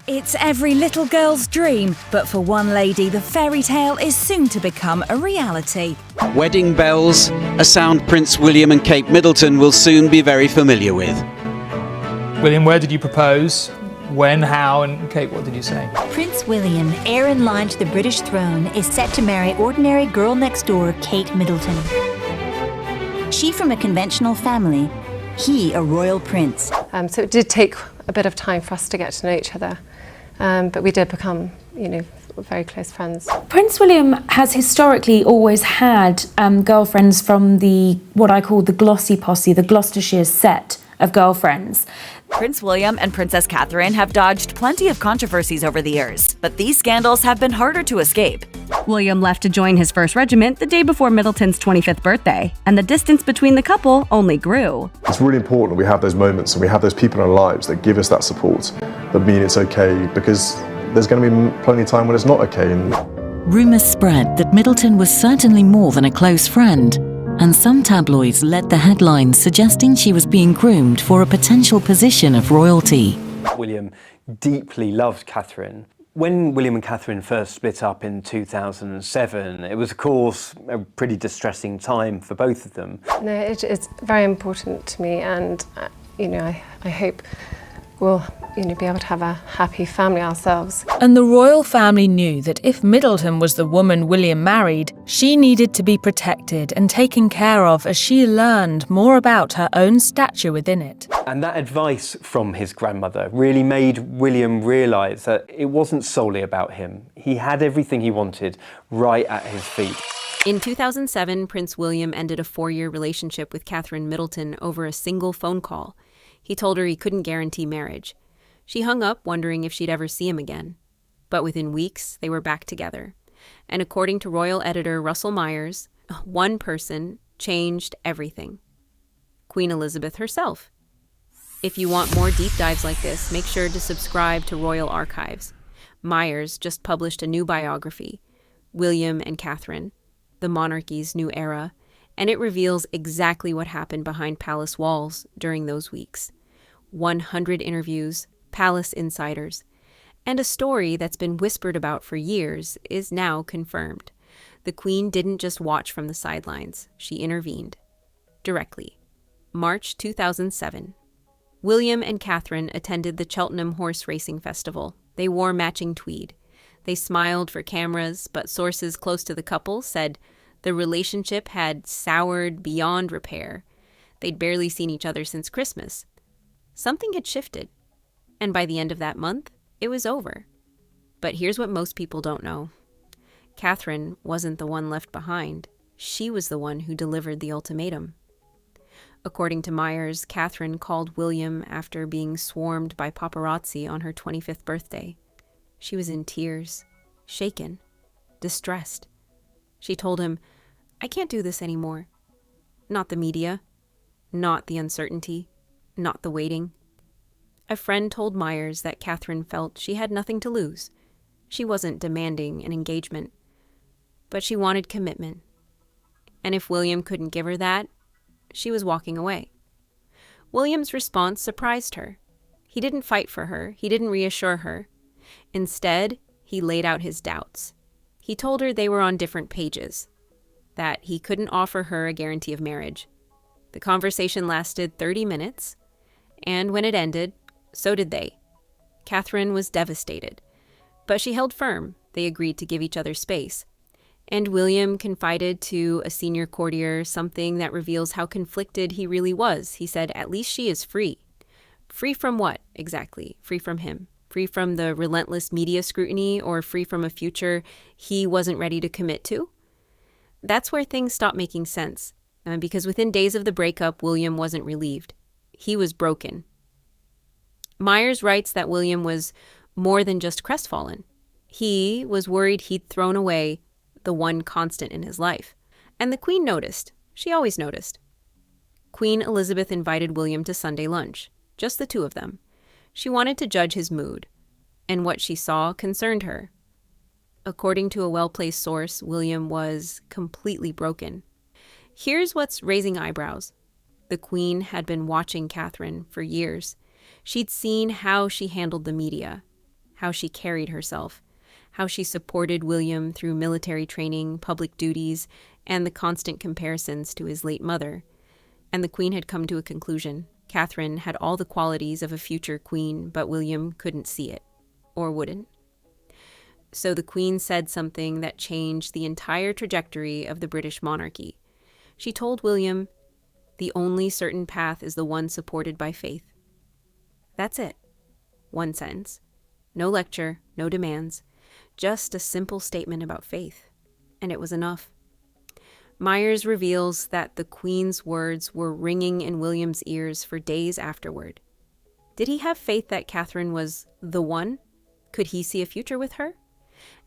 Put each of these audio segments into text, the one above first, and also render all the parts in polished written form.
It's every little girl's dream, but for one lady, the fairy tale is soon to become a reality. Wedding bells, a sound Prince William and Kate Middleton will soon be very familiar with. William, where did you propose? When, how, and Kate, what did you say? Prince William, heir in line to the British throne, is set to marry ordinary girl-next-door Kate Middleton. She from a conventional family, he a royal prince. So it did take a bit of time for us to get to know each other, but we did become, very close friends. Prince William has historically always had girlfriends from what I call the Glossy Posse, the Gloucestershire set of girlfriends. Prince William and Princess Catherine have dodged plenty of controversies over the years, but these scandals have been harder to escape. William left to join his first regiment the day before Middleton's 25th birthday, and the distance between the couple only grew. It's really important we have those moments and we have those people in our lives that give us that support, that mean it's okay, because there's going to be plenty of time when it's not okay. Rumours spread that Middleton was certainly more than a close friend, and some tabloids led the headlines suggesting she was being groomed for a potential position of royalty. William deeply loved Catherine. When William and Catherine first split up in 2007, it was, of course, a pretty distressing time for both of them. No, it's very important to me, and I hope we'll be able to have a happy family ourselves. And the royal family knew that if Middleton was the woman William married, she needed to be protected and taken care of as she learned more about her own stature within it. And that advice from his grandmother really made William realise that it wasn't solely about him. He had everything he wanted right at his feet. In 2007, Prince William ended a 4-year relationship with Catherine Middleton over a single phone call. He told her he couldn't guarantee marriage. She hung up, wondering if she'd ever see him again. But within weeks, they were back together. And according to royal editor Russell Myers, one person changed everything. Queen Elizabeth herself. If you want more deep dives like this, make sure to subscribe to Royal Archives. Myers just published a new biography, William and Catherine, the monarchy's new era, and it reveals exactly what happened behind palace walls during those weeks. 100 interviews, palace insiders, and a story that's been whispered about for years is now confirmed. The Queen didn't just watch from the sidelines, she intervened. Directly. March 2007. William and Catherine attended the Cheltenham Horse Racing Festival. They wore matching tweed. They smiled for cameras, but sources close to the couple said the relationship had soured beyond repair. They'd barely seen each other since Christmas. Something had shifted. And by the end of that month, it was over. But here's what most people don't know. Catherine wasn't the one left behind. She was the one who delivered the ultimatum. According to Myers, Catherine called William after being swarmed by paparazzi on her 25th birthday. She was in tears, shaken, distressed. She told him, "I can't do this anymore. Not the media, not the uncertainty, not the waiting." A friend told Myers that Catherine felt she had nothing to lose. She wasn't demanding an engagement, but she wanted commitment. And if William couldn't give her that, she was walking away. William's response surprised her. He didn't fight for her. He didn't reassure her. Instead, he laid out his doubts. He told her they were on different pages, that he couldn't offer her a guarantee of marriage. The conversation lasted 30 minutes, and when it ended, so did they. Catherine was devastated, but she held firm. They agreed to give each other space. And William confided to a senior courtier something that reveals how conflicted he really was. He said, "At least she is free." Free from what, exactly? Free from him? Free from the relentless media scrutiny, or free from a future he wasn't ready to commit to? That's where things stopped making sense, because within days of the breakup, William wasn't relieved. He was broken. Myers writes that William was more than just crestfallen. He was worried he'd thrown away the one constant in his life. And the Queen noticed. She always noticed. Queen Elizabeth invited William to Sunday lunch, just the two of them. She wanted to judge his mood, and what she saw concerned her. According to a well-placed source, William was completely broken. Here's what's raising eyebrows. The Queen had been watching Catherine for years. She'd seen how she handled the media, how she carried herself, how she supported William through military training, public duties, and the constant comparisons to his late mother. And the Queen had come to a conclusion. Catherine had all the qualities of a future queen, but William couldn't see it, or wouldn't. So the Queen said something that changed the entire trajectory of the British monarchy. She told William, "The only certain path is the one supported by faith." That's it. One sentence. No lecture, no demands. Just a simple statement about faith. And it was enough. Myers reveals that the Queen's words were ringing in William's ears for days afterward. Did he have faith that Catherine was the one? Could he see a future with her?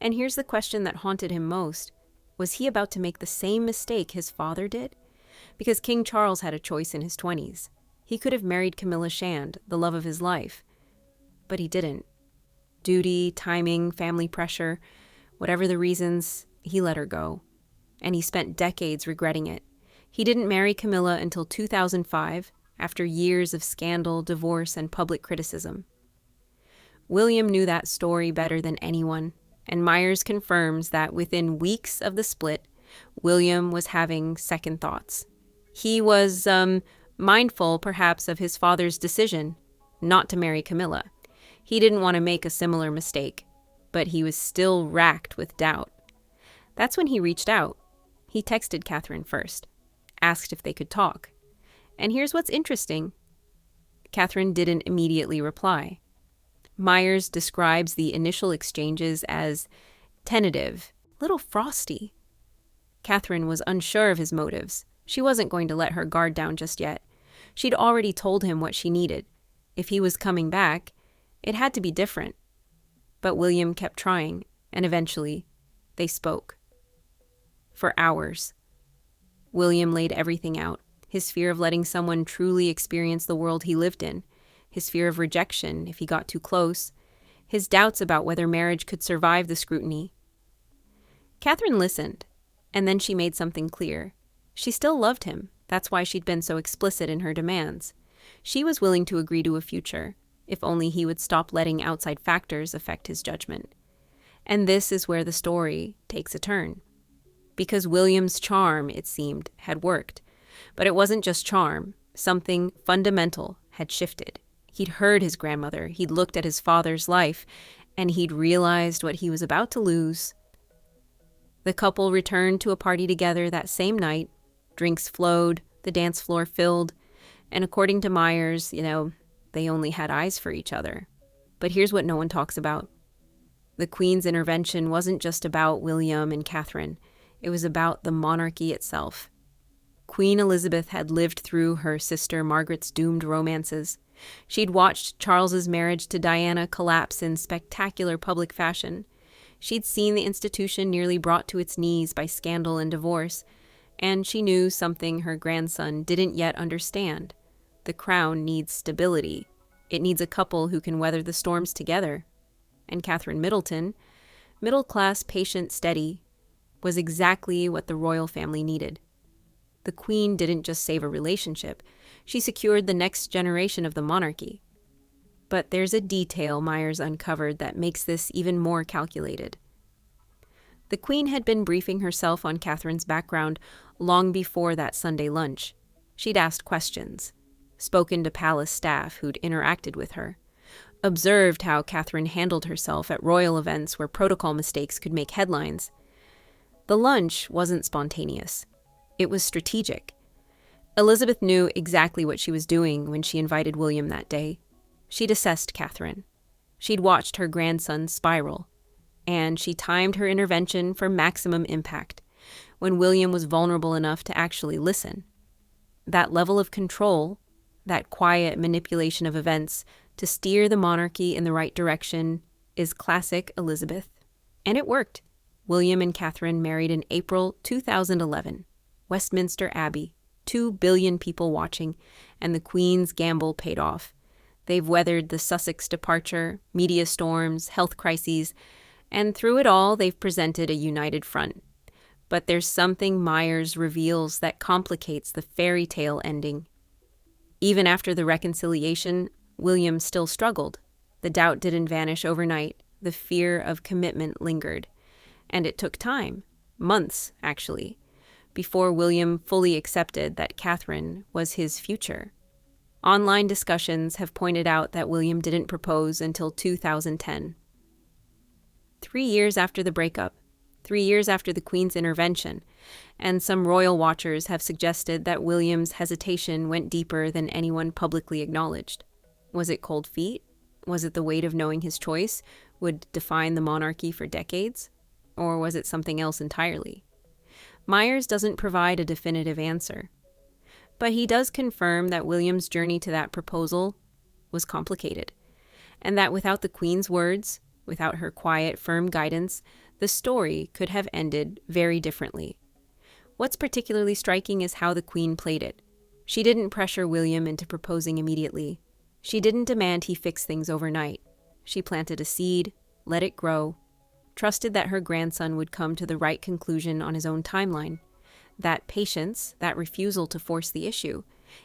And here's the question that haunted him most. Was he about to make the same mistake his father did? Because King Charles had a choice in his 20s. He could have married Camilla Shand, the love of his life. But he didn't. Duty, timing, family pressure, whatever the reasons, he let her go. And he spent decades regretting it. He didn't marry Camilla until 2005, after years of scandal, divorce, and public criticism. William knew that story better than anyone, and Myers confirms that within weeks of the split, William was having second thoughts. He was mindful, perhaps, of his father's decision not to marry Camilla. He didn't want to make a similar mistake, but he was still racked with doubt. That's when he reached out. He texted Catherine first, asked if they could talk. And here's what's interesting. Catherine didn't immediately reply. Myers describes the initial exchanges as tentative, a little frosty. Catherine was unsure of his motives. She wasn't going to let her guard down just yet. She'd already told him what she needed. If he was coming back, it had to be different. But William kept trying, and eventually, they spoke. For hours. William laid everything out. His fear of letting someone truly experience the world he lived in. His fear of rejection if he got too close. His doubts about whether marriage could survive the scrutiny. Catherine listened, and then she made something clear. She still loved him. That's why she'd been so explicit in her demands. She was willing to agree to a future, if only he would stop letting outside factors affect his judgment. And this is where the story takes a turn. Because William's charm, it seemed, had worked. But it wasn't just charm. Something fundamental had shifted. He'd heard his grandmother, he'd looked at his father's life, and he'd realized what he was about to lose. The couple returned to a party together that same night. Drinks flowed, the dance floor filled, and according to Myers, they only had eyes for each other. But here's what no one talks about. The Queen's intervention wasn't just about William and Catherine. It was about the monarchy itself. Queen Elizabeth had lived through her sister Margaret's doomed romances. She'd watched Charles's marriage to Diana collapse in spectacular public fashion. She'd seen the institution nearly brought to its knees by scandal and divorce, and she knew something her grandson didn't yet understand. The crown needs stability. It needs a couple who can weather the storms together. And Catherine Middleton, middle-class, patient, steady, was exactly what the royal family needed. The Queen didn't just save a relationship, she secured the next generation of the monarchy. But there's a detail Myers uncovered that makes this even more calculated. The Queen had been briefing herself on Catherine's background long before that Sunday lunch. She'd asked questions, spoken to palace staff who'd interacted with her, observed how Catherine handled herself at royal events where protocol mistakes could make headlines. The lunch wasn't spontaneous. It was strategic. Elizabeth knew exactly what she was doing when she invited William that day. She'd assessed Catherine. She'd watched her grandson spiral. And she timed her intervention for maximum impact, when William was vulnerable enough to actually listen. That level of control, that quiet manipulation of events to steer the monarchy in the right direction, is classic Elizabeth. And it worked. William and Catherine married in April 2011. Westminster Abbey, 2 billion people watching, and the Queen's gamble paid off. They've weathered the Sussex departure, media storms, health crises, and through it all, they've presented a united front. But there's something Myers reveals that complicates the fairy tale ending. Even after the reconciliation, William still struggled. The doubt didn't vanish overnight. The fear of commitment lingered. And it took time, months actually, before William fully accepted that Catherine was his future. Online discussions have pointed out that William didn't propose until 2010. 3 years after the breakup, 3 years after the Queen's intervention, and some royal watchers have suggested that William's hesitation went deeper than anyone publicly acknowledged. Was it cold feet? Was it the weight of knowing his choice would define the monarchy for decades? Or was it something else entirely? Myers doesn't provide a definitive answer. But he does confirm that William's journey to that proposal was complicated, and that without the Queen's words, without her quiet, firm guidance, the story could have ended very differently. What's particularly striking is how the Queen played it. She didn't pressure William into proposing immediately. She didn't demand he fix things overnight. She planted a seed, let it grow, trusted that her grandson would come to the right conclusion on his own timeline. That patience, that refusal to force the issue,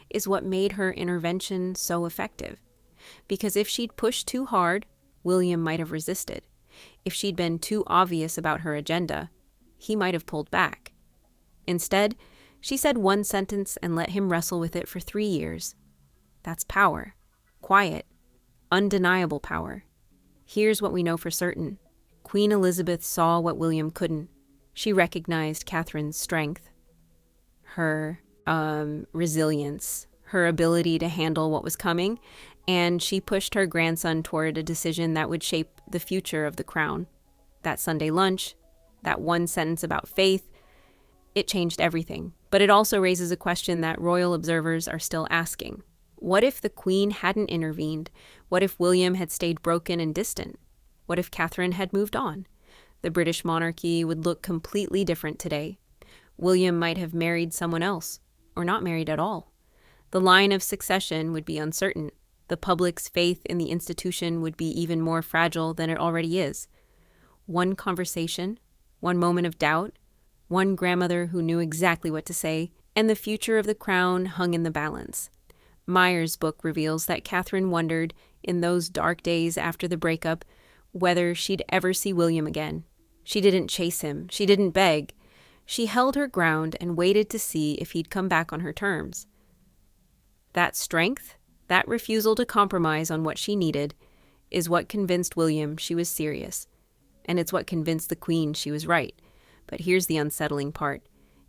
is what made her intervention so effective. Because if she'd pushed too hard, William might have resisted. If she'd been too obvious about her agenda, he might have pulled back. Instead, she said one sentence and let him wrestle with it for 3 years. That's power. Quiet, undeniable power. Here's what we know for certain. Queen Elizabeth saw what William couldn't. She recognized Catherine's strength, her resilience, her ability to handle what was coming, and she pushed her grandson toward a decision that would shape the future of the crown. That Sunday lunch, that one sentence about faith, it changed everything. But it also raises a question that royal observers are still asking. What if the Queen hadn't intervened? What if William had stayed broken and distant? What if Catherine had moved on? The British monarchy would look completely different today. William might have married someone else, or not married at all. The line of succession would be uncertain. The public's faith in the institution would be even more fragile than it already is. One conversation, one moment of doubt, one grandmother who knew exactly what to say, and the future of the crown hung in the balance. Myers' book reveals that Catherine wondered, in those dark days after the breakup, whether she'd ever see William again. She didn't chase him. She didn't beg. She held her ground and waited to see if he'd come back on her terms. That strength, that refusal to compromise on what she needed, is what convinced William she was serious. And it's what convinced the Queen she was right. But here's the unsettling part.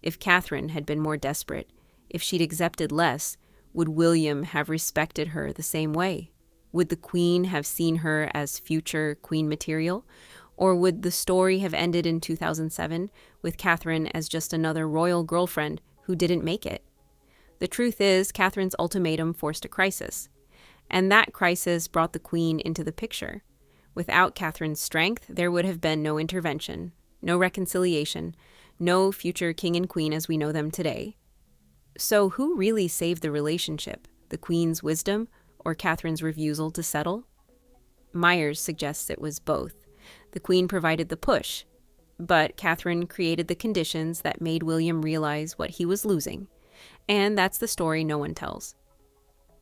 If Catherine had been more desperate, if she'd accepted less, would William have respected her the same way? Would the Queen have seen her as future Queen material? Or would the story have ended in 2007 with Catherine as just another royal girlfriend who didn't make it? The truth is, Catherine's ultimatum forced a crisis. And that crisis brought the Queen into the picture. Without Catherine's strength, there would have been no intervention, no reconciliation, no future king and queen as we know them today. So who really saved the relationship? The Queen's wisdom or Catherine's refusal to settle? Myers suggests it was both. The Queen provided the push, but Catherine created the conditions that made William realize what he was losing. And that's the story no one tells.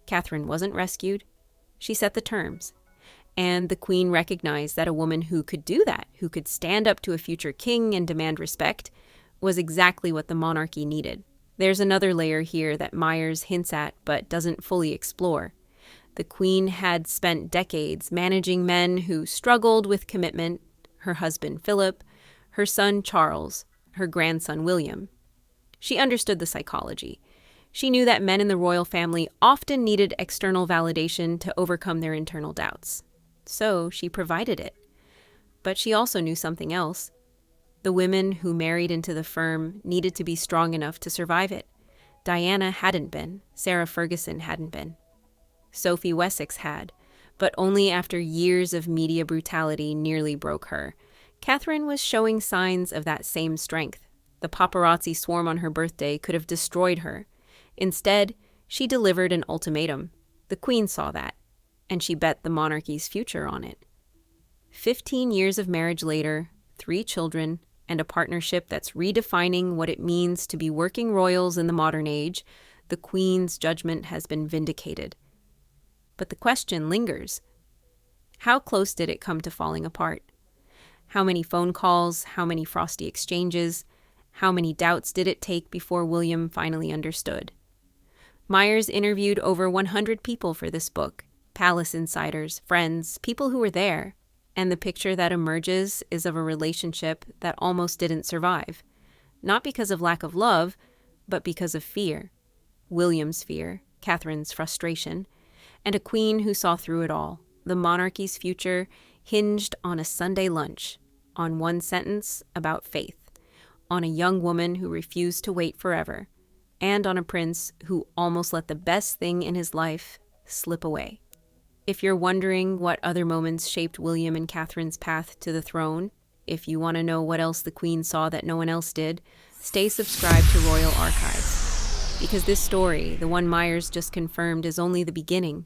Catherine wasn't rescued. She set the terms. And the Queen recognized that a woman who could do that, who could stand up to a future king and demand respect, was exactly what the monarchy needed. There's another layer here that Myers hints at but doesn't fully explore. The Queen had spent decades managing men who struggled with commitment, her husband Philip, her son Charles, her grandson William. She understood the psychology. She knew that men in the royal family often needed external validation to overcome their internal doubts. So she provided it. But she also knew something else. The women who married into the firm needed to be strong enough to survive it. Diana hadn't been. Sarah Ferguson hadn't been. Sophie Wessex had, but only after years of media brutality nearly broke her. Catherine was showing signs of that same strength. The paparazzi swarm on her birthday could have destroyed her. Instead, she delivered an ultimatum. The Queen saw that, and she bet the monarchy's future on it. 15 years of marriage later, 3 children, and a partnership that's redefining what it means to be working royals in the modern age, the Queen's judgment has been vindicated. But the question lingers. How close did it come to falling apart? How many phone calls? How many frosty exchanges? How many doubts did it take before William finally understood? Myers interviewed over 100 people for this book, palace insiders, friends, people who were there, and the picture that emerges is of a relationship that almost didn't survive, not because of lack of love, but because of fear. William's fear, Catherine's frustration, and a queen who saw through it all. The monarchy's future hinged on a Sunday lunch, on one sentence about faith, on a young woman who refused to wait forever, and on a prince who almost let the best thing in his life slip away. If you're wondering what other moments shaped William and Catherine's path to the throne, if you want to know what else the Queen saw that no one else did, stay subscribed to Royal Archives. Because this story, the one Myers just confirmed, is only the beginning.